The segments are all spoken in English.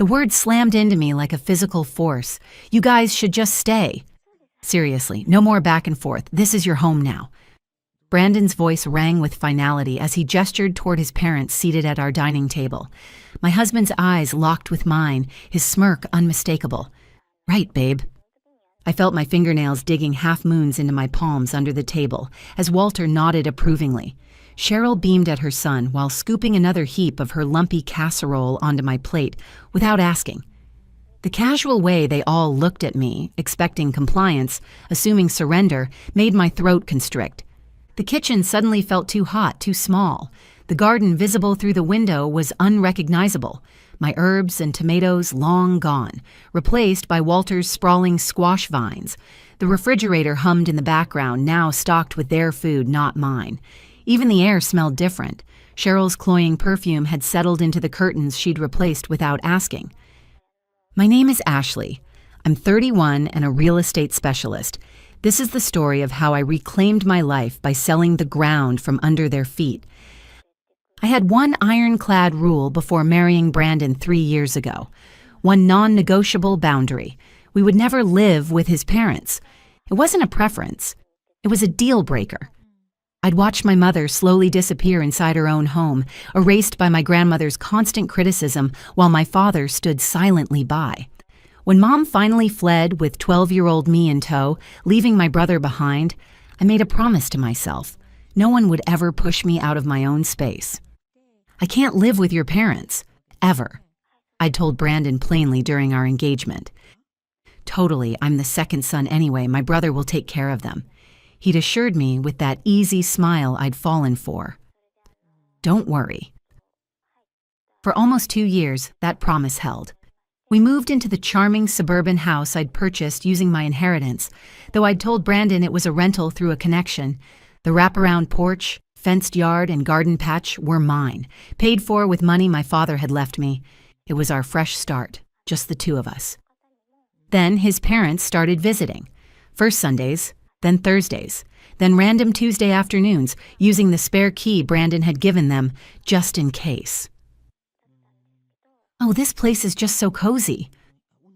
The word slammed into me like a physical force. You guys should just stay. Seriously, no more back and forth. This is your home now. Brandon's voice rang with finality as he gestured toward his parents seated at our dining table. My husband's eyes locked with mine, his smirk unmistakable. Right, babe. I felt my fingernails digging half-moons into my palms under the table as Walter nodded approvingly. Cheryl beamed at her son while scooping another heap of her lumpy casserole onto my plate without asking. The casual way they all looked at me, expecting compliance, assuming surrender, made my throat constrict. The kitchen suddenly felt too hot, too small. The garden visible through the window was unrecognizable. My herbs and tomatoes long gone, replaced by Walter's sprawling squash vines. The refrigerator hummed in the background, now stocked with their food, not mine. Even the air smelled different. Cheryl's cloying perfume had settled into the curtains she'd replaced without asking. My name is Ashley. I'm 31 and a real estate specialist. This is the story of how I reclaimed my life by selling the ground from under their feet. I had one ironclad rule before marrying Brandon 3 years ago. One non-negotiable boundary. We would never live with his parents. It wasn't a preference. It was a deal breaker. I'd watched my mother slowly disappear inside her own home, erased by my grandmother's constant criticism while my father stood silently by. When Mom finally fled with 12-year-old me in tow, leaving my brother behind, I made a promise to myself. No one would ever push me out of my own space. I can't live with your parents. Ever. I'd told Brandon plainly during our engagement. Totally, I'm the second son anyway. My brother will take care of them. He'd assured me with that easy smile I'd fallen for. Don't worry. For almost 2 years, that promise held. We moved into the charming suburban house I'd purchased using my inheritance, though I'd told Brandon it was a rental through a connection. The wraparound porch, fenced yard, and garden patch were mine, paid for with money my father had left me. It was our fresh start, just the two of us. Then his parents started visiting. First Sundays, then Thursdays, then random Tuesday afternoons, using the spare key Brandon had given them, just in case. "Oh, this place is just so cozy,"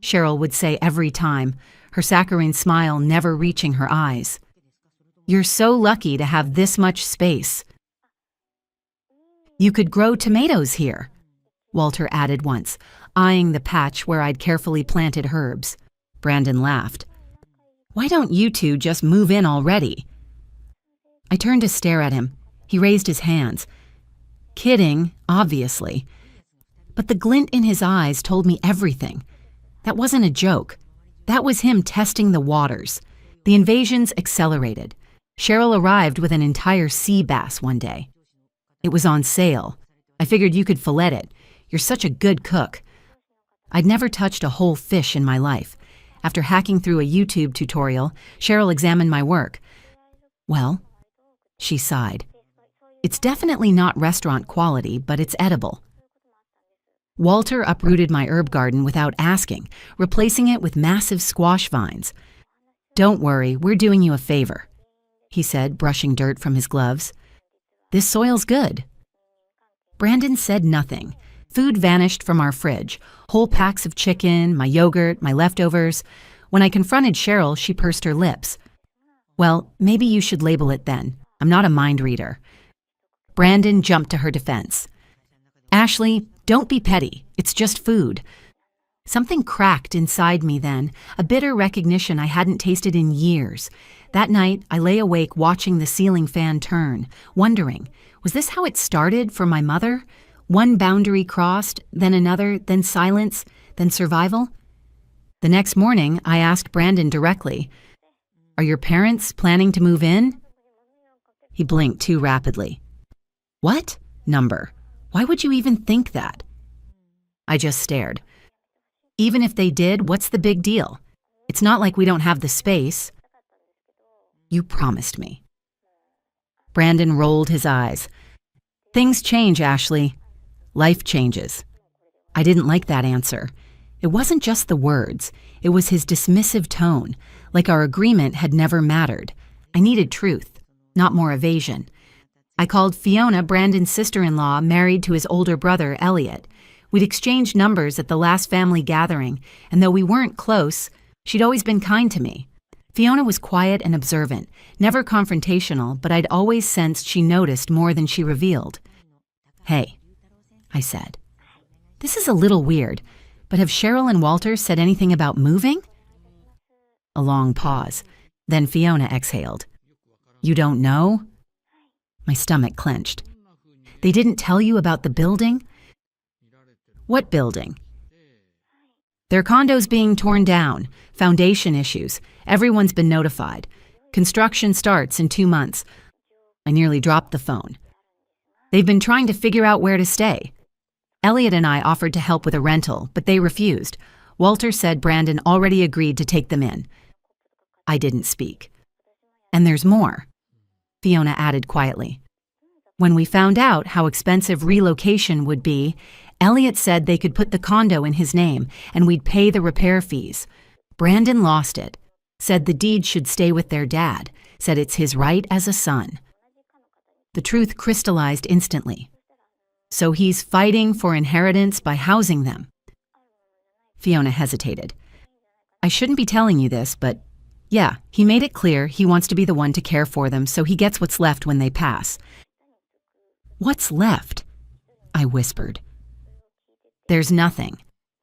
Cheryl would say every time, her saccharine smile never reaching her eyes. "You're so lucky to have this much space." "You could grow tomatoes here," Walter added once, eyeing the patch where I'd carefully planted herbs. Brandon laughed. "Why don't you two just move in already?" I turned to stare at him. He raised his hands. Kidding, obviously. But the glint in his eyes told me everything. That wasn't a joke. That was him testing the waters. The invasions accelerated. Cheryl arrived with an entire sea bass one day. It was on sale. I figured you could fillet it. You're such a good cook. I'd never touched a whole fish in my life. After hacking through a YouTube tutorial, Cheryl examined my work. "Well," she sighed. "It's definitely not restaurant quality, but it's edible." Walter uprooted my herb garden without asking, replacing it with massive squash vines. "Don't worry, we're doing you a favor," he said, brushing dirt from his gloves. "This soil's good." Brandon said nothing. Food vanished from our fridge, whole packs of chicken, my yogurt, my leftovers. When I confronted Cheryl, she pursed her lips. "Well, maybe you should label it then. I'm not a mind reader." Brandon jumped to her defense. "Ashley, don't be petty. It's just food." Something cracked inside me then, a bitter recognition I hadn't tasted in years. That night, I lay awake watching the ceiling fan turn, wondering, was this how it started for my mother? One boundary crossed, then another, then silence, then survival? The next morning, I asked Brandon directly, "Are your parents planning to move in?" He blinked too rapidly. "What number? Why would you even think that?" I just stared. "Even if they did, what's the big deal? It's not like we don't have the space." "You promised me." Brandon rolled his eyes. "Things change, Ashley. Life changes." I didn't like that answer. It wasn't just the words. It was his dismissive tone, like our agreement had never mattered. I needed truth, not more evasion. I called Fiona Brandon's sister-in-law, married to his older brother, Elliot. We'd exchanged numbers at the last family gathering, and though we weren't close, she'd always been kind to me. Fiona was quiet and observant, never confrontational, but I'd always sensed she noticed more than she revealed. "Hey," I said. "This is a little weird, but have Cheryl and Walter said anything about moving?" A long pause. Then Fiona exhaled. "You don't know?" My stomach clenched. "They didn't tell you about the building?" "What building?" "Their condo's being torn down. Foundation issues. Everyone's been notified. Construction starts in 2 months." I nearly dropped the phone. "They've been trying to figure out where to stay. Elliot and I offered to help with a rental, but they refused. Walter said Brandon already agreed to take them in." I didn't speak. "And there's more," Fiona added quietly. "When we found out how expensive relocation would be, Elliot said they could put the condo in his name and we'd pay the repair fees. Brandon lost it, said the deed should stay with their dad, said it's his right as a son." The truth crystallized instantly. "So he's fighting for inheritance by housing them." Fiona hesitated. "I shouldn't be telling you this, but yeah, he made it clear he wants to be the one to care for them so he gets what's left when they pass." "What's left?" I whispered. "There's nothing.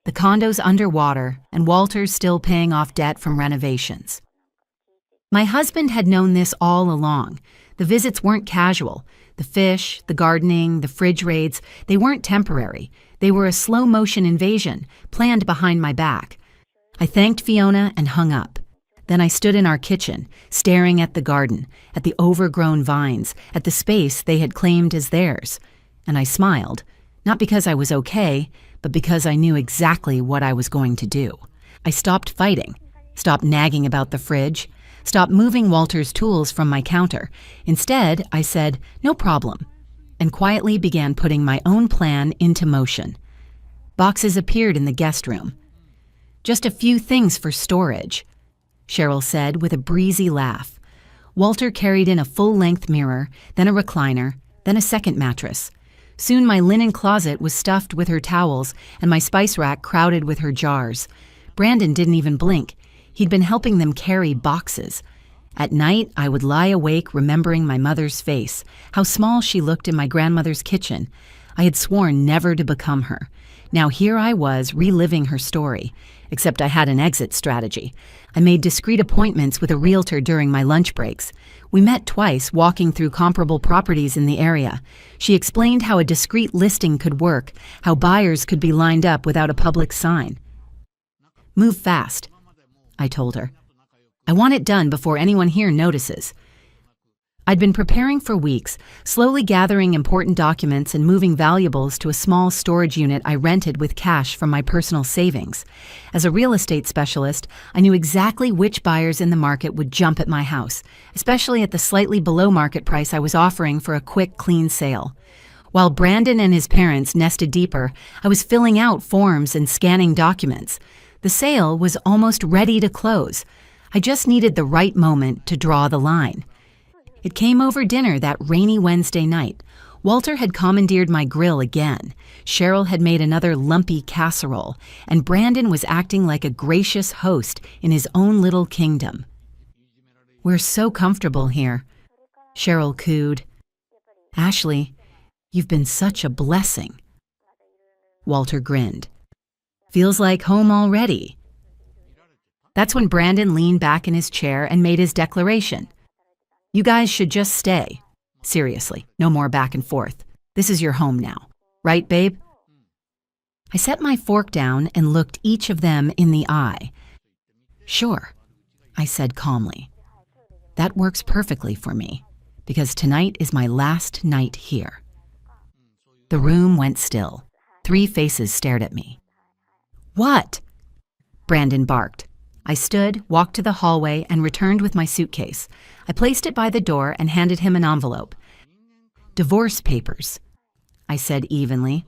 The condo's underwater, and Walter's still paying off debt from renovations." My husband had known this all along. The visits weren't casual. The fish, the gardening, the fridge raids, they weren't temporary. They were a slow-motion invasion, planned behind my back. I thanked Fiona and hung up. Then I stood in our kitchen, staring at the garden, at the overgrown vines, at the space they had claimed as theirs. And I smiled, not because I was okay, but because I knew exactly what I was going to do. I stopped fighting, stopped nagging about the fridge, stopped moving Walter's tools from my counter. Instead, I said, "No problem," and quietly began putting my own plan into motion. Boxes appeared in the guest room. "Just a few things for storage," Cheryl said with a breezy laugh. Walter carried in a full-length mirror, then a recliner, then a second mattress. Soon my linen closet was stuffed with her towels and my spice rack crowded with her jars. Brandon didn't even blink. He'd been helping them carry boxes. At night, I would lie awake remembering my mother's face, how small she looked in my grandmother's kitchen. I had sworn never to become her. Now here I was reliving her story, except I had an exit strategy. I made discreet appointments with a realtor during my lunch breaks. We met twice, walking through comparable properties in the area. She explained how a discreet listing could work, how buyers could be lined up without a public sign. "Move fast," I told her. "I want it done before anyone here notices." I'd been preparing for weeks, slowly gathering important documents and moving valuables to a small storage unit I rented with cash from my personal savings. As a real estate specialist, I knew exactly which buyers in the market would jump at my house, especially at the slightly below market price I was offering for a quick, clean sale. While Brandon and his parents nested deeper, I was filling out forms and scanning documents. The sale was almost ready to close. I just needed the right moment to draw the line. It came over dinner that rainy Wednesday night. Walter had commandeered my grill again. Cheryl had made another lumpy casserole, and Brandon was acting like a gracious host in his own little kingdom. "We're so comfortable here," Cheryl cooed. "Ashley, you've been such a blessing." Walter grinned. "Feels like home already." That's when Brandon leaned back in his chair and made his declaration. "You guys should just stay. Seriously, no more back and forth. This is your home now. Right, babe?" I set my fork down and looked each of them in the eye. "Sure," I said calmly. "That works perfectly for me, because tonight is my last night here." The room went still. 3 faces stared at me. "What?" Brandon barked. I stood, walked to the hallway, and returned with my suitcase. I placed it by the door and handed him an envelope. "Divorce papers," I said evenly.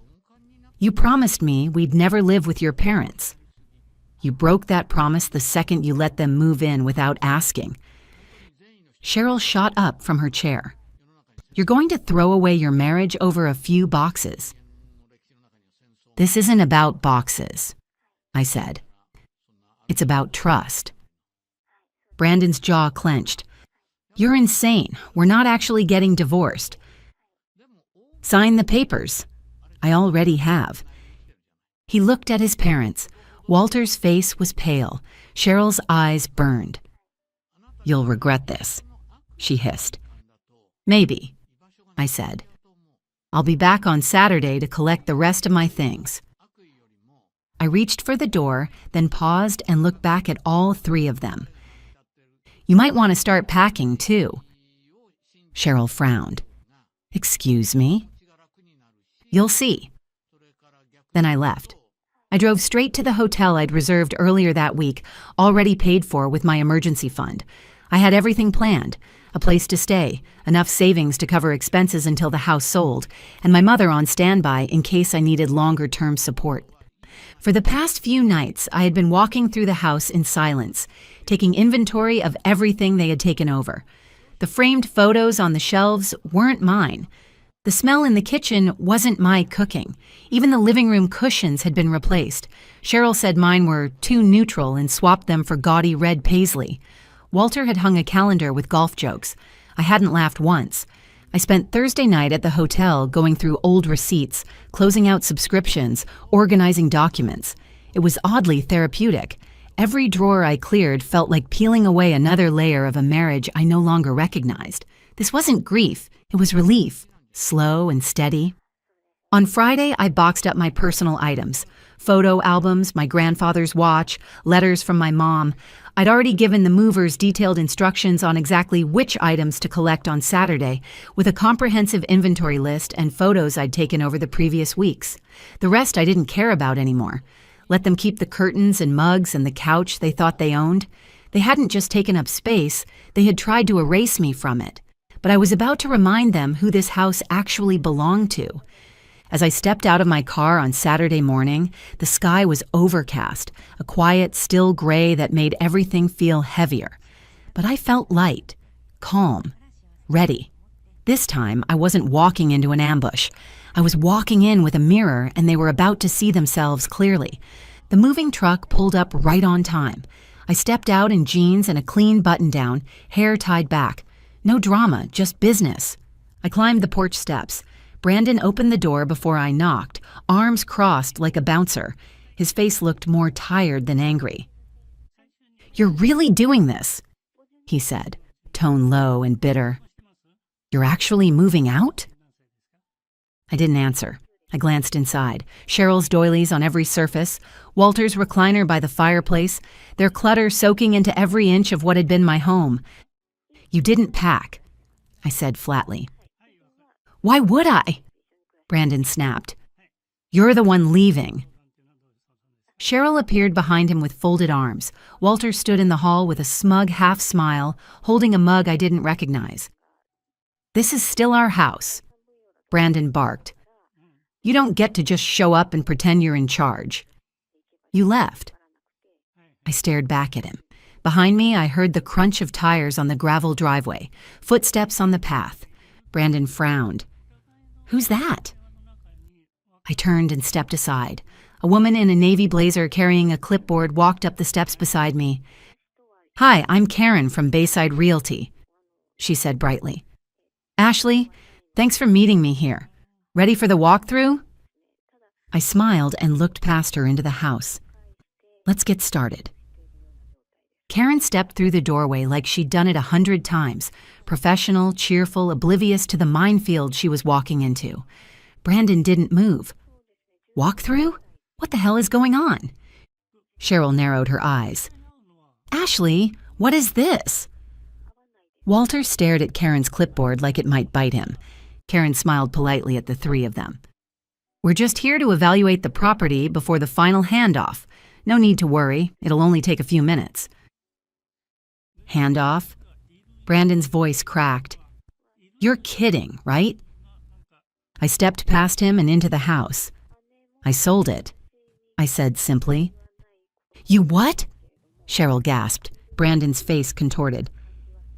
"You promised me we'd never live with your parents. You broke that promise the second you let them move in without asking." Cheryl shot up from her chair. "You're going to throw away your marriage over a few boxes?" This isn't about boxes, I said. It's about trust. Brandon's jaw clenched. You're insane. We're not actually getting divorced. Sign the papers. I already have. He looked at his parents. Walter's face was pale. Cheryl's eyes burned. You'll regret this, she hissed. Maybe, I said. I'll be back on Saturday to collect the rest of my things. I reached for the door, then paused and looked back at all three of them. You might want to start packing, too. Cheryl frowned. Excuse me? You'll see. Then I left. I drove straight to the hotel I'd reserved earlier that week, already paid for with my emergency fund. I had everything planned, a place to stay, enough savings to cover expenses until the house sold, and my mother on standby in case I needed longer-term support. For the past few nights, I had been walking through the house in silence, taking inventory of everything they had taken over. The framed photos on the shelves weren't mine. The smell in the kitchen wasn't my cooking. Even the living room cushions had been replaced. Cheryl said mine were too neutral and swapped them for gaudy red paisley. Walter had hung a calendar with golf jokes. I hadn't laughed once. I spent Thursday night at the hotel going through old receipts, closing out subscriptions, organizing documents. It was oddly therapeutic. Every drawer I cleared felt like peeling away another layer of a marriage I no longer recognized. This wasn't grief, it was relief, slow and steady. On Friday, I boxed up my personal items. Photo albums, my grandfather's watch, letters from my mom. I'd already given the movers detailed instructions on exactly which items to collect on Saturday, with a comprehensive inventory list and photos I'd taken over the previous weeks. The rest I didn't care about anymore. Let them keep the curtains and mugs and the couch they thought they owned. They hadn't just taken up space, they had tried to erase me from it. But I was about to remind them who this house actually belonged to. As I stepped out of my car on Saturday morning, the sky was overcast, a quiet, still gray that made everything feel heavier. But I felt light, calm, ready. This time, I wasn't walking into an ambush. I was walking in with a mirror, and they were about to see themselves clearly. The moving truck pulled up right on time. I stepped out in jeans and a clean button-down, hair tied back. No drama, just business. I climbed the porch steps. Brandon opened the door before I knocked, arms crossed like a bouncer. His face looked more tired than angry. "You're really doing this," he said, tone low and bitter. "You're actually moving out?" I didn't answer. I glanced inside. Cheryl's doilies on every surface, Walter's recliner by the fireplace, their clutter soaking into every inch of what had been my home. "You didn't pack," I said flatly. "Why would I?" Brandon snapped. "You're the one leaving." Cheryl appeared behind him with folded arms. Walter stood in the hall with a smug half smile, holding a mug I didn't recognize. "This is still our house," Brandon barked. "You don't get to just show up and pretend you're in charge." "You left." I stared back at him. Behind me, I heard the crunch of tires on the gravel driveway, footsteps on the path. Brandon frowned. "Who's that?" I turned and stepped aside. A woman in a navy blazer carrying a clipboard walked up the steps beside me. "Hi, I'm Karen from Bayside Realty," she said brightly. "Ashley, thanks for meeting me here. Ready for the walkthrough?" I smiled and looked past her into the house. "Let's get started." Karen stepped through the doorway like she'd done it 100 times, professional, cheerful, oblivious to the minefield she was walking into. Brandon didn't move. "Walkthrough? What the hell is going on?" Cheryl narrowed her eyes. "Ashley, what is this?" Walter stared at Karen's clipboard like it might bite him. Karen smiled politely at the three of them. "We're just here to evaluate the property before the final handoff. No need to worry, it'll only take a few minutes." "Handoff?" Brandon's voice cracked. "You're kidding, right?" I stepped past him and into the house. "I sold it," I said simply. "You what?" Cheryl gasped. Brandon's face contorted.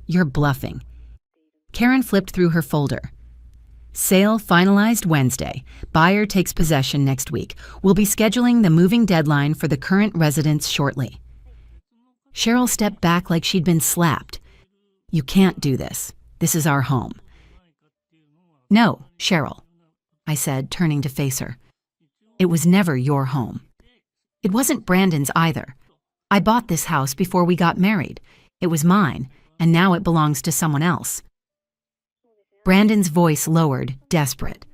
"You're bluffing." Karen flipped through her folder. Sale finalized Wednesday. Buyer takes possession next week. We'll be scheduling the moving deadline for the current residents shortly. Cheryl stepped back like she'd been slapped. You can't do this. This is our home. No, Cheryl, I said, turning to face her. It was never your home. It wasn't Brandon's either. I bought this house before we got married. It was mine, and now it belongs to someone else. Brandon's voice lowered, desperate.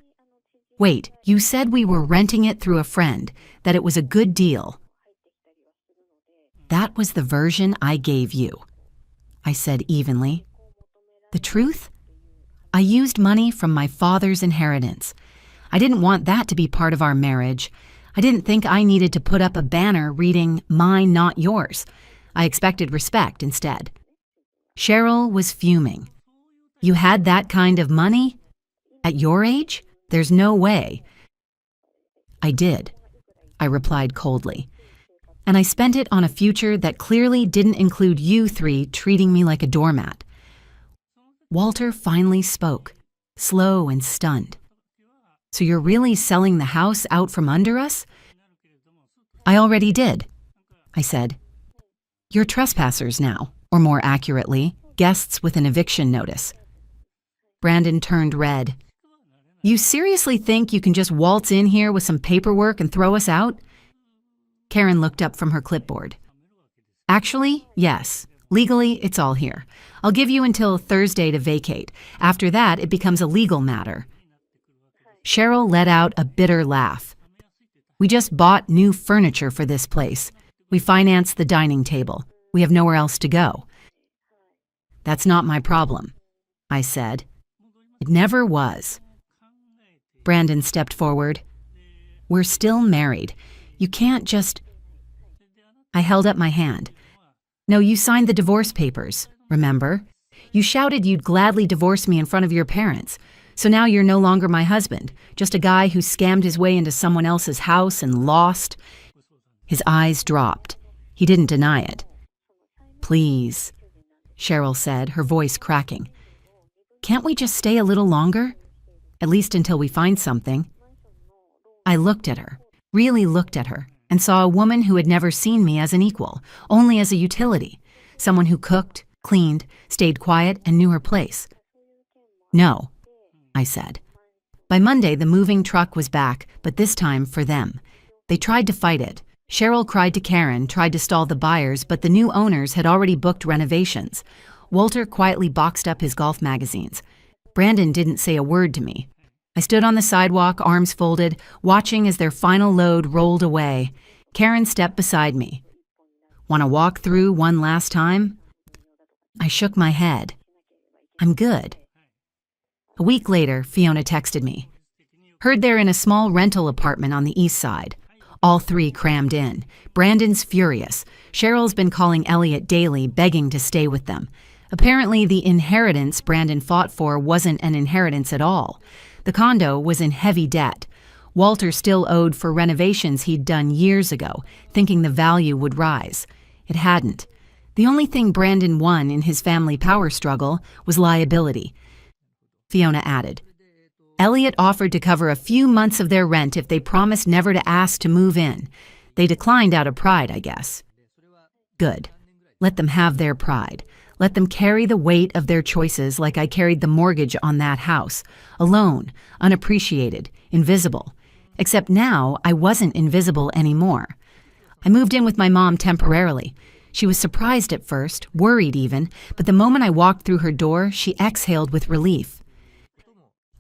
Wait, you said we were renting it through a friend, that it was a good deal. That was the version I gave you, I said evenly. The truth? I used money from my father's inheritance. I didn't want that to be part of our marriage. I didn't think I needed to put up a banner reading, "Mine, not yours." I expected respect instead. Cheryl was fuming. You had that kind of money? At your age? There's no way. I did, I replied coldly. And I spent it on a future that clearly didn't include you three treating me like a doormat. Walter finally spoke, slow and stunned. So you're really selling the house out from under us? I already did, I said. You're trespassers now, or more accurately, guests with an eviction notice. Brandon turned red. You seriously think you can just waltz in here with some paperwork and throw us out? Karen looked up from her clipboard. Actually, yes. Legally, it's all here. I'll give you until Thursday to vacate. After that, it becomes a legal matter. Cheryl let out a bitter laugh. We just bought new furniture for this place. We financed the dining table. We have nowhere else to go. That's not my problem, I said. It never was. Brandon stepped forward. We're still married. You can't just... I held up my hand. No, you signed the divorce papers, remember? You shouted you'd gladly divorce me in front of your parents. So now you're no longer my husband, just a guy who scammed his way into someone else's house and lost. His eyes dropped. He didn't deny it. Please, Cheryl said, her voice cracking. Can't we just stay a little longer? At least until we find something. I looked at her, really looked at her, and saw a woman who had never seen me as an equal, only as a utility, someone who cooked, cleaned, stayed quiet, and knew her place. No, I said. By Monday, the moving truck was back, but this time for them. They tried to fight it. Cheryl cried to Karen, tried to stall the buyers, but the new owners had already booked renovations. Walter quietly boxed up his golf magazines. Brandon didn't say a word to me. I stood on the sidewalk, arms folded, watching as their final load rolled away. Karen stepped beside me. Want to walk through one last time? I shook my head. I'm good. A week later, Fiona texted me. Heard they're in a small rental apartment on the east side. All three crammed in. Brandon's furious. Cheryl's been calling Elliot daily, begging to stay with them. Apparently, the inheritance Brandon fought for wasn't an inheritance at all. The condo was in heavy debt. Walter still owed for renovations he'd done years ago, thinking the value would rise. It hadn't. The only thing Brandon won in his family power struggle was liability. Fiona added, Elliot offered to cover a few months of their rent if they promised never to ask to move in. They declined out of pride, I guess. Good. Let them have their pride. Let them carry the weight of their choices like I carried the mortgage on that house, alone, unappreciated, invisible. Except now, I wasn't invisible anymore. I moved in with my mom temporarily. She was surprised at first, worried even, but the moment I walked through her door, she exhaled with relief.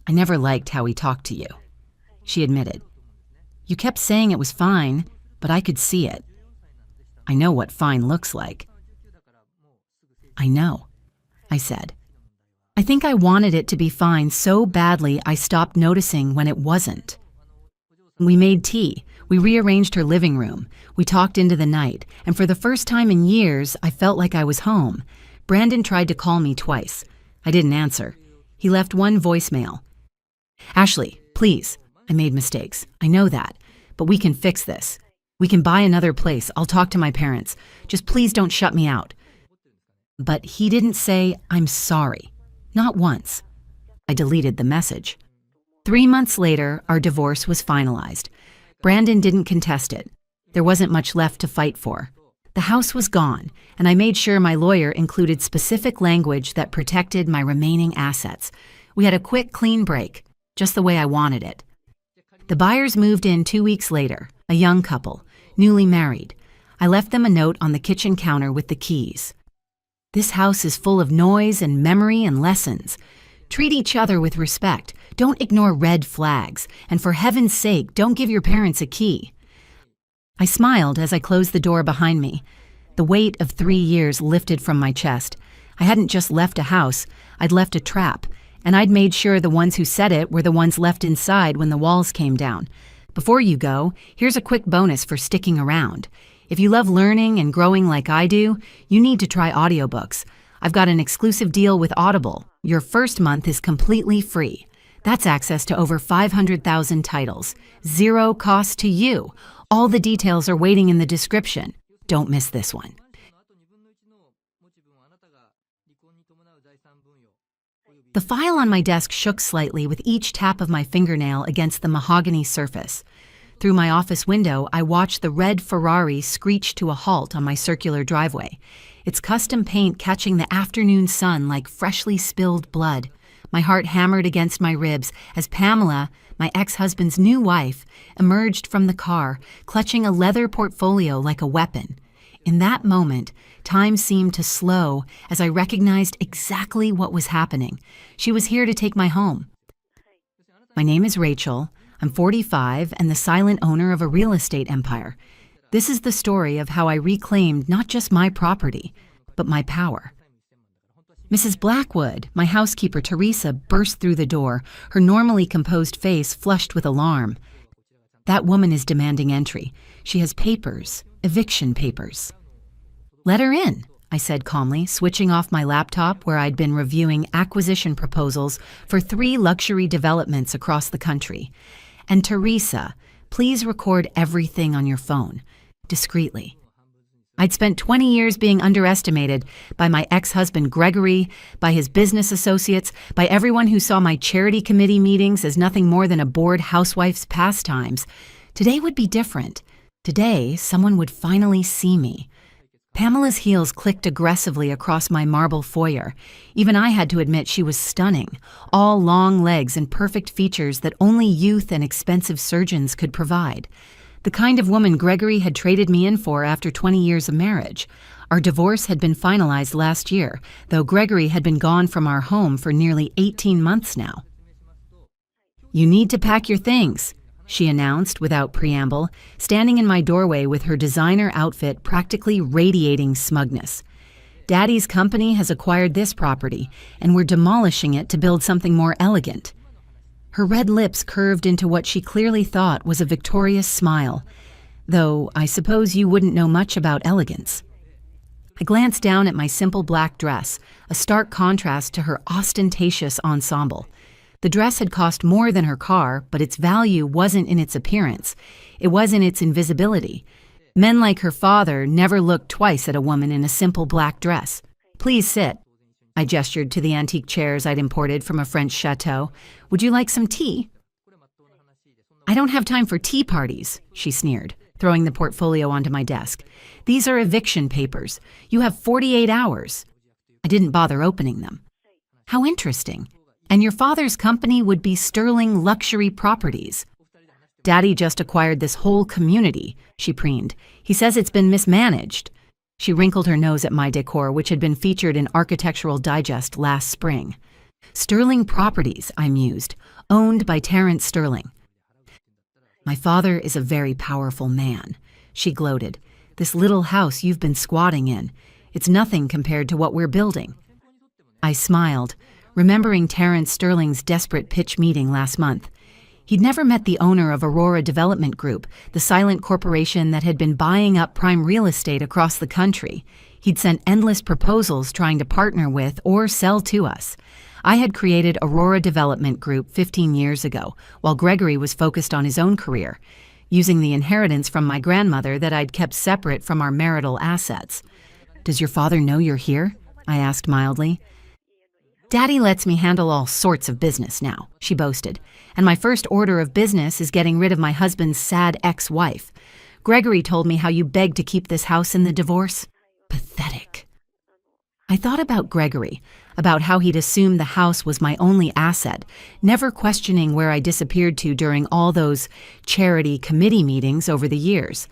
I never liked how he talked to you, she admitted. You kept saying it was fine, but I could see it. I know what fine looks like. I know, I said. I think I wanted it to be fine so badly I stopped noticing when it wasn't. We made tea. We rearranged her living room. We talked into the night, and for the first time in years, I felt like I was home. Brandon tried to call me twice. I didn't answer. He left one voicemail. Ashley, please. I made mistakes. I know that. But we can fix this. We can buy another place. I'll talk to my parents. Just please don't shut me out. But he didn't say, I'm sorry. Not once. I deleted the message. 3 months later, our divorce was finalized. Brandon didn't contest it. There wasn't much left to fight for. The house was gone, and I made sure my lawyer included specific language that protected my remaining assets. We had a quick, clean break, just the way I wanted it. The buyers moved in 2 weeks later, a young couple, newly married. I left them a note on the kitchen counter with the keys. This house is full of noise and memory and lessons. Treat each other with respect. Don't ignore red flags. And for heaven's sake, don't give your parents a key. I smiled as I closed the door behind me. The weight of 3 years lifted from my chest. I hadn't just left a house, I'd left a trap, and I'd made sure the ones who set it were the ones left inside when the walls came down. Before you go, here's a quick bonus for sticking around. If you love learning and growing like I do, you need to try audiobooks. I've got an exclusive deal with Audible. Your first month is completely free. That's access to over 500,000 titles. Zero cost to you. All the details are waiting in the description. Don't miss this one. The file on my desk shook slightly with each tap of my fingernail against the mahogany surface. Through my office window, I watched the red Ferrari screech to a halt on my circular driveway, its custom paint catching the afternoon sun like freshly spilled blood. My heart hammered against my ribs as Pamela, my ex-husband's new wife, emerged from the car, clutching a leather portfolio like a weapon. In that moment, time seemed to slow as I recognized exactly what was happening. She was here to take my home. My name is Rachel. I'm 45 and the silent owner of a real estate empire. This is the story of how I reclaimed not just my property, but my power. Mrs. Blackwood, my housekeeper Teresa, burst through the door, her normally composed face flushed with alarm. That woman is demanding entry. She has papers, eviction papers. Let her in, I said calmly, switching off my laptop where I'd been reviewing acquisition proposals for 3 luxury developments across the country. And Teresa, please record everything on your phone, discreetly. I'd spent 20 years being underestimated by my ex-husband Gregory, by his business associates, by everyone who saw my charity committee meetings as nothing more than a bored housewife's pastimes. Today would be different. Today, someone would finally see me. Pamela's heels clicked aggressively across my marble foyer. Even I had to admit she was stunning, all long legs and perfect features that only youth and expensive surgeons could provide. The kind of woman Gregory had traded me in for after 20 years of marriage. Our divorce had been finalized last year, though Gregory had been gone from our home for nearly 18 months now. "You need to pack your things," she announced without preamble, standing in my doorway with her designer outfit practically radiating smugness. "Daddy's company has acquired this property, and we're demolishing it to build something more elegant." Her red lips curved into what she clearly thought was a victorious smile, though I suppose you wouldn't know much about elegance. I glanced down at my simple black dress, a stark contrast to her ostentatious ensemble. The dress had cost more than her car, but its value wasn't in its appearance. It was in its invisibility. Men like her father never looked twice at a woman in a simple black dress. "Please sit." I gestured to the antique chairs I'd imported from a French chateau. "Would you like some tea?" "I don't have time for tea parties," she sneered, throwing the portfolio onto my desk. "These are eviction papers. You have 48 hours. I didn't bother opening them. "How interesting. And your father's company would be Sterling Luxury Properties." "Daddy just acquired this whole community," she preened. "He says it's been mismanaged." She wrinkled her nose at my decor, which had been featured in Architectural Digest last spring. "Sterling Properties," I mused, "owned by Terrence Sterling." "My father is a very powerful man," she gloated. "This little house you've been squatting in, it's nothing compared to what we're building." I smiled, remembering Terrence Sterling's desperate pitch meeting last month. He'd never met the owner of Aurora Development Group, the silent corporation that had been buying up prime real estate across the country. He'd sent endless proposals trying to partner with or sell to us. I had created Aurora Development Group 15 years ago, while Gregory was focused on his own career, using the inheritance from my grandmother that I'd kept separate from our marital assets. "Does your father know you're here?" I asked mildly. Daddy lets me handle all sorts of business now, she boasted, and my first order of business is getting rid of my husband's sad ex-wife. Gregory told me how you begged to keep this house in the divorce. Pathetic. I thought about Gregory, about how he'd assumed the house was my only asset, never questioning where I disappeared to during all those charity committee meetings over the years.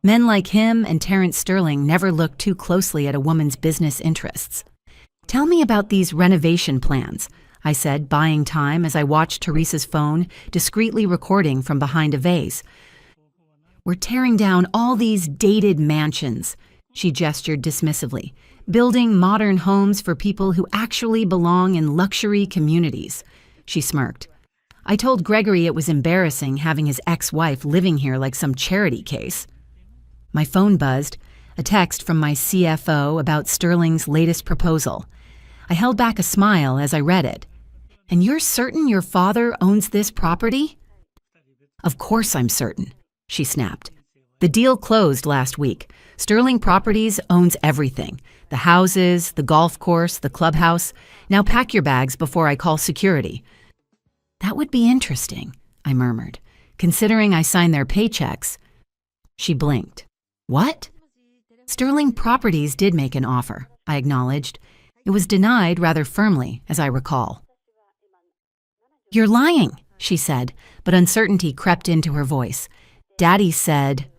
Men like him and Terrence Sterling never looked too closely at a woman's business interests. Tell me about these renovation plans, I said, buying time as I watched Teresa's phone discreetly recording from behind a vase. We're tearing down all these dated mansions, she gestured dismissively, building modern homes for people who actually belong in luxury communities. She smirked. I told Gregory it was embarrassing having his ex-wife living here like some charity case. My phone buzzed, a text from my CFO about Sterling's latest proposal. I held back a smile as I read it. And you're certain your father owns this property? Of course I'm certain, she snapped. The deal closed last week. Sterling Properties owns everything. The houses, the golf course, the clubhouse. Now pack your bags before I call security. That would be interesting, I murmured, considering I signed their paychecks. She blinked. What? Sterling Properties did make an offer, I acknowledged. It was denied rather firmly, as I recall. You're lying, she said, but uncertainty crept into her voice. Daddy said,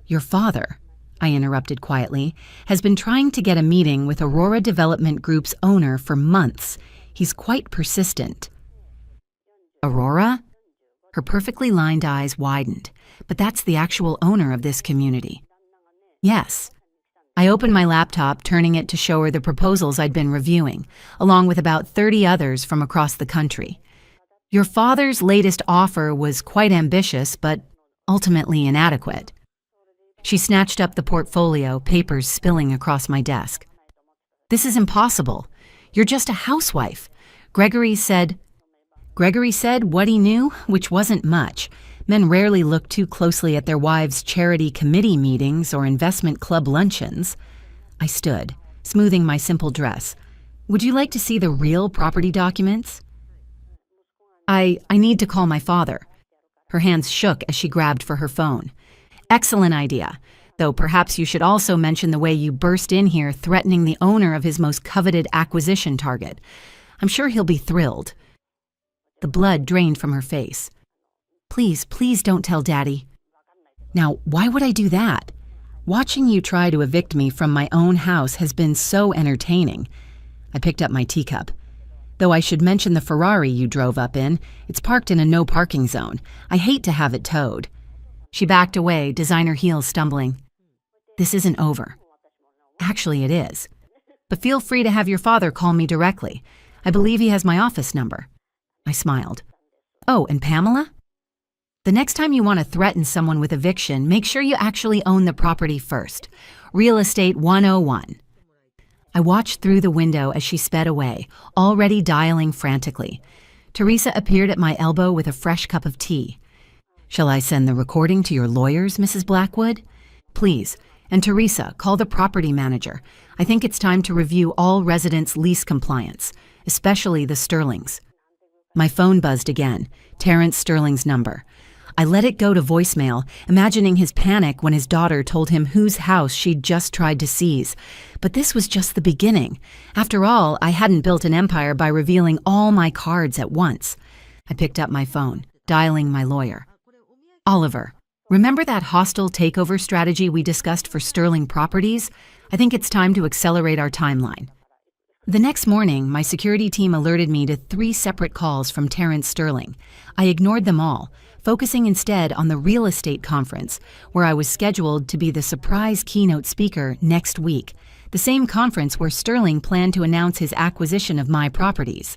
Your father, I interrupted quietly, has been trying to get a meeting with Aurora Development Group's owner for months. He's quite persistent. Aurora? Her perfectly lined eyes widened, but that's the actual owner of this community. Yes. I opened my laptop, turning it to show her the proposals I'd been reviewing, along with about 30 others from across the country. Your father's latest offer was quite ambitious, but ultimately inadequate. She snatched up the portfolio, papers spilling across my desk. This is impossible. You're just a housewife. Gregory said what he knew, which wasn't much. Men rarely look too closely at their wives' charity committee meetings or investment club luncheons. I stood, smoothing my simple dress. Would you like to see the real property documents? I need to call my father. Her hands shook as she grabbed for her phone. Excellent idea, though perhaps you should also mention the way you burst in here threatening the owner of his most coveted acquisition target. I'm sure he'll be thrilled. The blood drained from her face. Please don't tell Daddy. Now, why would I do that? Watching you try to evict me from my own house has been so entertaining. I picked up my teacup. Though I should mention the Ferrari you drove up in, it's parked in a no parking zone. I hate to have it towed. She backed away, designer heels stumbling. This isn't over. Actually, it is. But feel free to have your father call me directly. I believe he has my office number. I smiled. Oh, and Pamela? The next time you want to threaten someone with eviction, make sure you actually own the property first. Real Estate 101. I watched through the window as she sped away, already dialing frantically. Teresa appeared at my elbow with a fresh cup of tea. Shall I send the recording to your lawyers, Mrs. Blackwood? Please. And Teresa, call the property manager. I think it's time to review all residents' lease compliance, especially the Sterlings. My phone buzzed again, Terrence Sterling's number. I let it go to voicemail, imagining his panic when his daughter told him whose house she'd just tried to seize. But this was just the beginning. After all, I hadn't built an empire by revealing all my cards at once. I picked up my phone, dialing my lawyer. Oliver, remember that hostile takeover strategy we discussed for Sterling Properties? I think it's time to accelerate our timeline. The next morning, my security team alerted me to 3 separate calls from Terrence Sterling. I ignored them all, focusing instead on the real estate conference, where I was scheduled to be the surprise keynote speaker next week, the same conference where Sterling planned to announce his acquisition of my properties.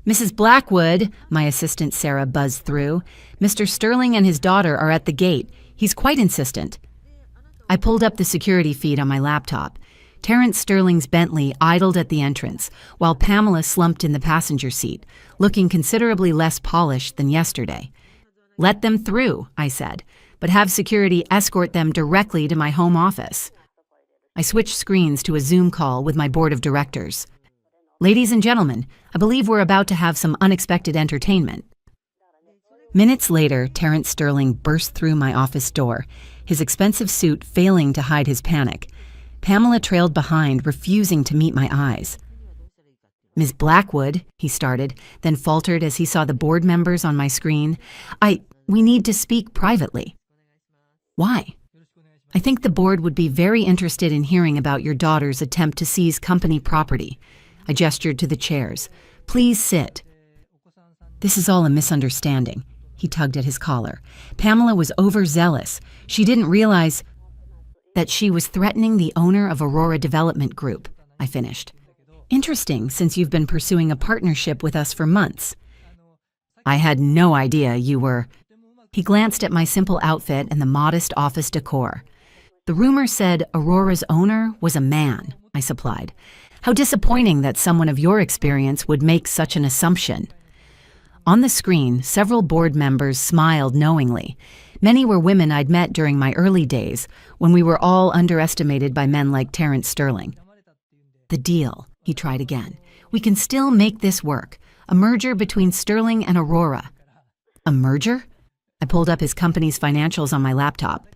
Mrs. Blackwood, my assistant Sarah buzzed through, Mr. Sterling and his daughter are at the gate. He's quite insistent. I pulled up the security feed on my laptop. Terrence Sterling's Bentley idled at the entrance, while Pamela slumped in the passenger seat, looking considerably less polished than yesterday. Let them through, I said, but have security escort them directly to my home office. I switched screens to a Zoom call with my board of directors. Ladies and gentlemen, I believe we're about to have some unexpected entertainment. Minutes later, Terrence Sterling burst through my office door, his expensive suit failing to hide his panic. Pamela trailed behind, refusing to meet my eyes. Ms. Blackwood, he started, then faltered as he saw the board members on my screen. We need to speak privately. Why? I think the board would be very interested in hearing about your daughter's attempt to seize company property. I gestured to the chairs. Please sit. This is all a misunderstanding. He tugged at his collar. Pamela was overzealous. She didn't realize that she was threatening the owner of Aurora Development Group, I finished. Interesting, since you've been pursuing a partnership with us for months. I had no idea you were. He glanced at my simple outfit and the modest office decor. The rumor said Aurora's owner was a man, I supplied. How disappointing that someone of your experience would make such an assumption. On the screen, several board members smiled knowingly. Many were women I'd met during my early days, when we were all underestimated by men like Terrence Sterling. The deal, he tried again. We can still make this work. A merger between Sterling and Aurora. A merger? I pulled up his company's financials on my laptop.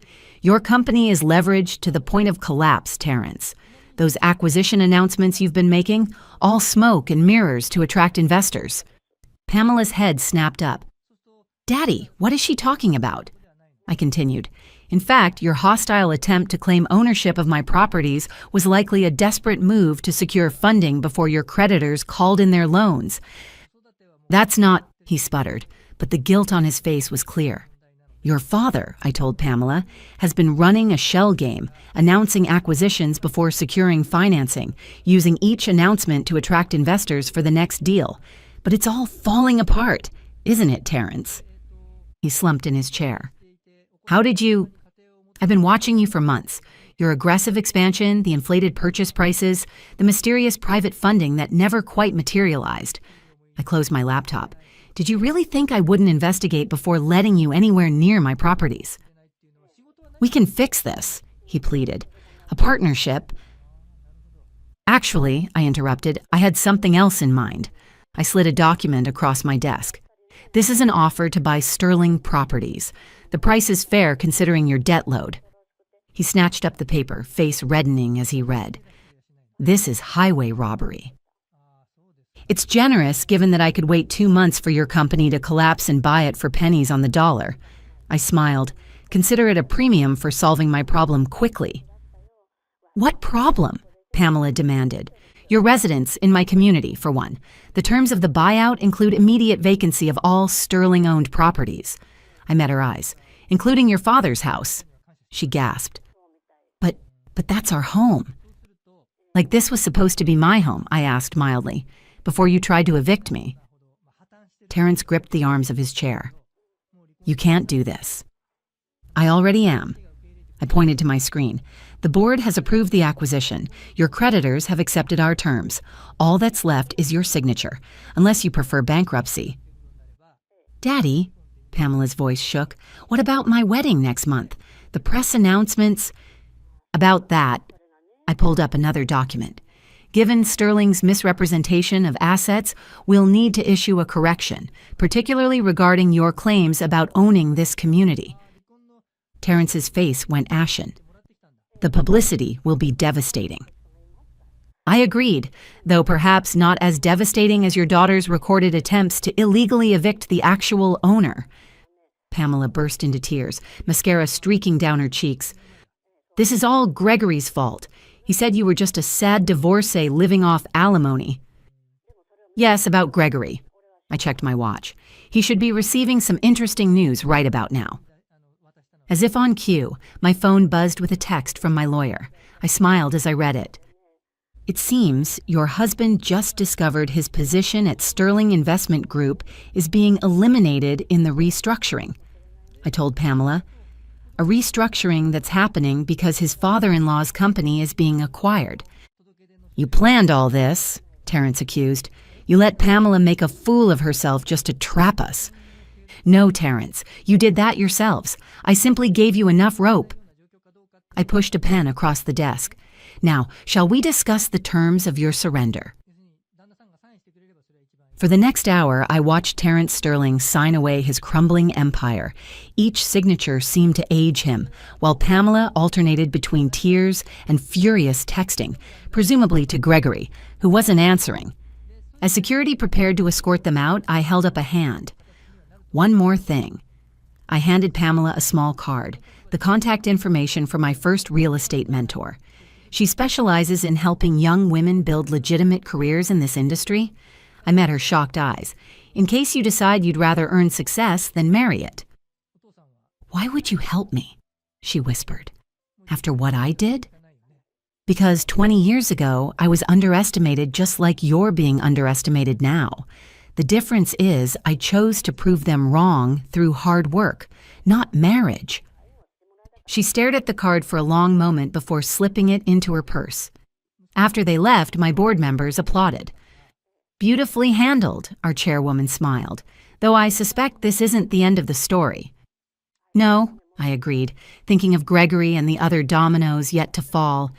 Your company is leveraged to the point of collapse, Terrence. Those acquisition announcements you've been making, all smoke and mirrors to attract investors. Pamela's head snapped up. Daddy, what is she talking about? I continued. In fact, your hostile attempt to claim ownership of my properties was likely a desperate move to secure funding before your creditors called in their loans. That's not, he sputtered, but the guilt on his face was clear. Your father, I told Pamela, has been running a shell game, announcing acquisitions before securing financing, using each announcement to attract investors for the next deal. But it's all falling apart, isn't it, Terrence? He slumped in his chair. How did you... I've been watching you for months. Your aggressive expansion, the inflated purchase prices, the mysterious private funding that never quite materialized. I closed my laptop. Did you really think I wouldn't investigate before letting you anywhere near my properties? We can fix this, he pleaded. A partnership... Actually, I interrupted, I had something else in mind. I slid a document across my desk. This is an offer to buy Sterling Properties. The price is fair considering your debt load. He snatched up the paper, face reddening as he read. This is highway robbery. It's generous given that I could wait 2 months for your company to collapse and buy it for pennies on the dollar. I smiled. Consider it a premium for solving my problem quickly. What problem? Pamela demanded. Your residence in my community, for one. The terms of the buyout include immediate vacancy of all Sterling-owned properties. I met her eyes. Including your father's house. She gasped. But that's our home. Like this was supposed to be my home, I asked mildly, before you tried to evict me. Terrence gripped the arms of his chair. You can't do this. I already am. I pointed to my screen. The board has approved the acquisition. Your creditors have accepted our terms. All that's left is your signature, unless you prefer bankruptcy. Daddy, Pamela's voice shook, what about my wedding next month? The press announcements... About that, I pulled up another document. Given Sterling's misrepresentation of assets, we'll need to issue a correction, particularly regarding your claims about owning this community. Terrence's face went ashen. The publicity will be devastating. I agreed, though perhaps not as devastating as your daughter's recorded attempts to illegally evict the actual owner. Pamela burst into tears, mascara streaking down her cheeks. This is all Gregory's fault. He said you were just a sad divorcee living off alimony. Yes, about Gregory. I checked my watch. He should be receiving some interesting news right about now. As if on cue, my phone buzzed with a text from my lawyer. I smiled as I read it. It seems your husband just discovered his position at Sterling Investment Group is being eliminated in the restructuring. I told Pamela. A restructuring that's happening because his father-in-law's company is being acquired. You planned all this, Terrence accused. You let Pamela make a fool of herself just to trap us. No, Terrence, you did that yourselves. I simply gave you enough rope. I pushed a pen across the desk. Now, shall we discuss the terms of your surrender? For the next hour, I watched Terrence Sterling sign away his crumbling empire. Each signature seemed to age him, while Pamela alternated between tears and furious texting, presumably to Gregory, who wasn't answering. As security prepared to escort them out, I held up a hand. One more thing. I handed Pamela a small card, the contact information for my first real estate mentor. She specializes in helping young women build legitimate careers in this industry. I met her shocked eyes. In case you decide you'd rather earn success than marry it. Why would you help me? She whispered. After what I did? Because 20 years ago, I was underestimated just like you're being underestimated now. The difference is I chose to prove them wrong through hard work, not marriage. She stared at the card for a long moment before slipping it into her purse. After they left, my board members applauded. Beautifully handled, our chairwoman smiled, though I suspect this isn't the end of the story. No, I agreed, thinking of Gregory and the other dominoes yet to fall.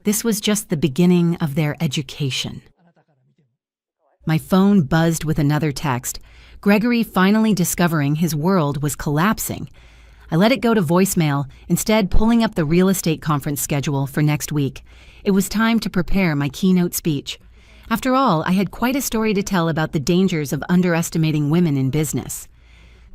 This was just the beginning of their education. My phone buzzed with another text, Gregory finally discovering his world was collapsing. I let it go to voicemail, instead pulling up the real estate conference schedule for next week. It was time to prepare my keynote speech. After all, I had quite a story to tell about the dangers of underestimating women in business.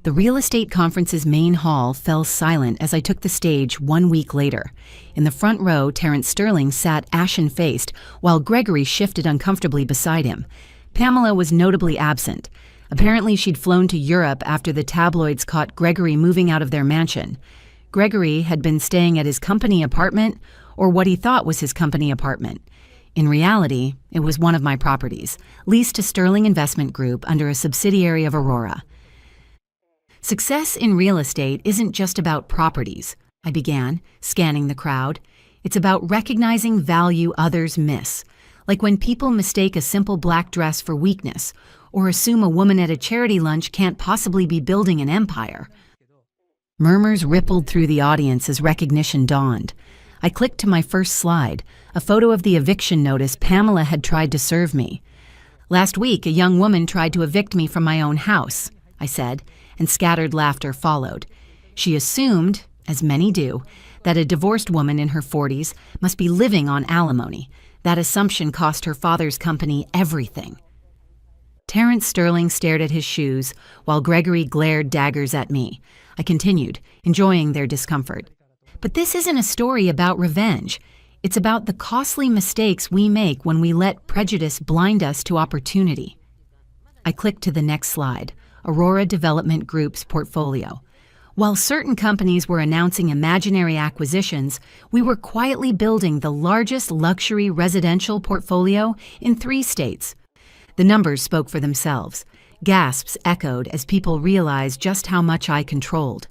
The real estate conference's main hall fell silent as I took the stage 1 week later. In the front row, Terrence Sterling sat ashen-faced, while Gregory shifted uncomfortably beside him. Pamela was notably absent. Apparently she'd flown to Europe after the tabloids caught Gregory moving out of their mansion. Gregory had been staying at his company apartment, or what he thought was his company apartment. In reality, it was one of my properties, leased to Sterling Investment Group under a subsidiary of Aurora. Success in real estate isn't just about properties, I began, scanning the crowd. It's about recognizing value others miss, like when people mistake a simple black dress for weakness, or assume a woman at a charity lunch can't possibly be building an empire. Murmurs rippled through the audience as recognition dawned. I clicked to my first slide, a photo of the eviction notice Pamela had tried to serve me. Last week, a young woman tried to evict me from my own house, I said, and scattered laughter followed. She assumed, as many do, that a divorced woman in her 40s must be living on alimony. That assumption cost her father's company everything. Terrence Sterling stared at his shoes, while Gregory glared daggers at me. I continued, enjoying their discomfort. But this isn't a story about revenge. It's about the costly mistakes we make when we let prejudice blind us to opportunity. I clicked to the next slide, Aurora Development Group's portfolio. While certain companies were announcing imaginary acquisitions, we were quietly building the largest luxury residential portfolio in 3 states. The numbers spoke for themselves. Gasps echoed as people realized just how much I controlled.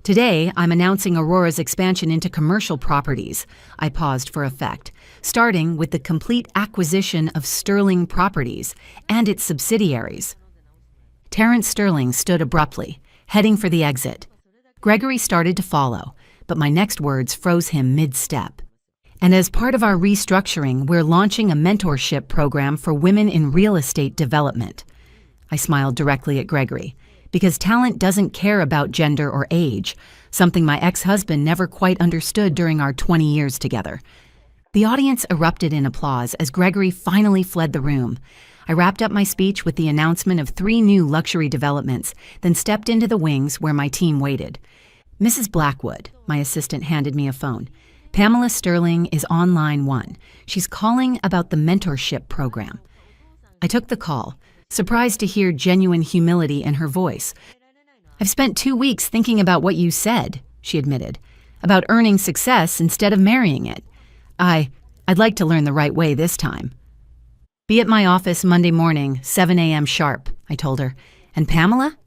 Today, I'm announcing Aurora's expansion into commercial properties. I paused for effect, starting with the complete acquisition of Sterling Properties and its subsidiaries. Terrence Sterling stood abruptly, heading for the exit. Gregory started to follow, but my next words froze him mid-step. And as part of our restructuring, we're launching a mentorship program for women in real estate development. I smiled directly at Gregory, because talent doesn't care about gender or age, something my ex-husband never quite understood during our 20 years together. The audience erupted in applause as Gregory finally fled the room. I wrapped up my speech with the announcement of 3 new luxury developments, then stepped into the wings where my team waited. Mrs. Blackwood, my assistant, handed me a phone. Pamela Sterling is on line 1. She's calling about the mentorship program. I took the call, surprised to hear genuine humility in her voice. I've spent 2 weeks thinking about what you said, she admitted, about earning success instead of marrying it. I'd like to learn the right way this time. Be at my office Monday morning, 7 a.m. sharp, I told her. And Pamela?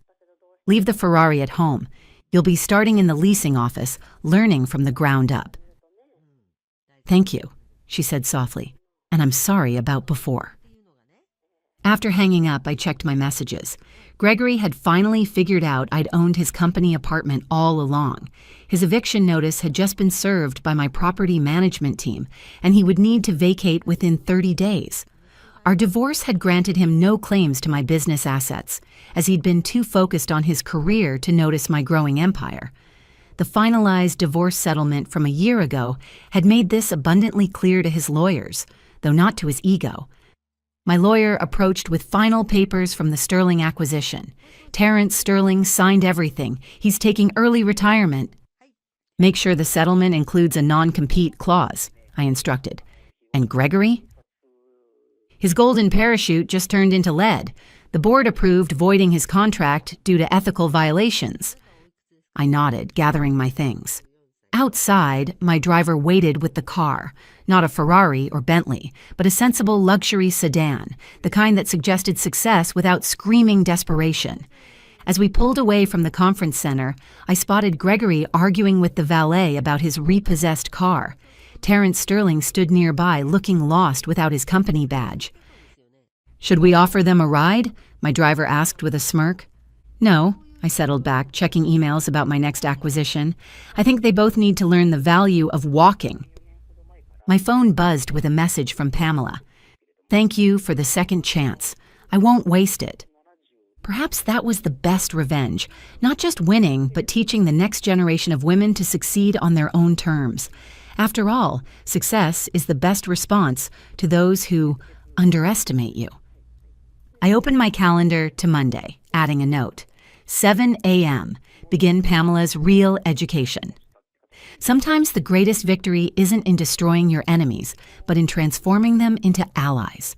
Leave the Ferrari at home. You'll be starting in the leasing office, learning from the ground up. Thank you, she said softly, and I'm sorry about before. After hanging up, I checked my messages. Gregory had finally figured out I'd owned his company apartment all along. His eviction notice had just been served by my property management team, and he would need to vacate within 30 days. Our divorce had granted him no claims to my business assets, as he'd been too focused on his career to notice my growing empire. The finalized divorce settlement from a year ago had made this abundantly clear to his lawyers, though not to his ego. My lawyer approached with final papers from the Sterling acquisition. Terrence Sterling signed everything. He's taking early retirement. Make sure the settlement includes a non-compete clause, I instructed. And Gregory? His golden parachute just turned into lead. The board approved voiding his contract due to ethical violations. I nodded, gathering my things. Outside, my driver waited with the car, not a Ferrari or Bentley, but a sensible luxury sedan, the kind that suggested success without screaming desperation. As we pulled away from the conference center, I spotted Gregory arguing with the valet about his repossessed car. Terrence Sterling stood nearby, looking lost without his company badge. "Should we offer them a ride?" my driver asked with a smirk. "No," I settled back, checking emails about my next acquisition. "I think they both need to learn the value of walking." My phone buzzed with a message from Pamela. "Thank you for the second chance. I won't waste it." Perhaps that was the best revenge, not just winning, but teaching the next generation of women to succeed on their own terms. After all, success is the best response to those who underestimate you. I opened my calendar to Monday, adding a note. 7 a.m. Begin Pamela's real education. Sometimes the greatest victory isn't in destroying your enemies, but in transforming them into allies.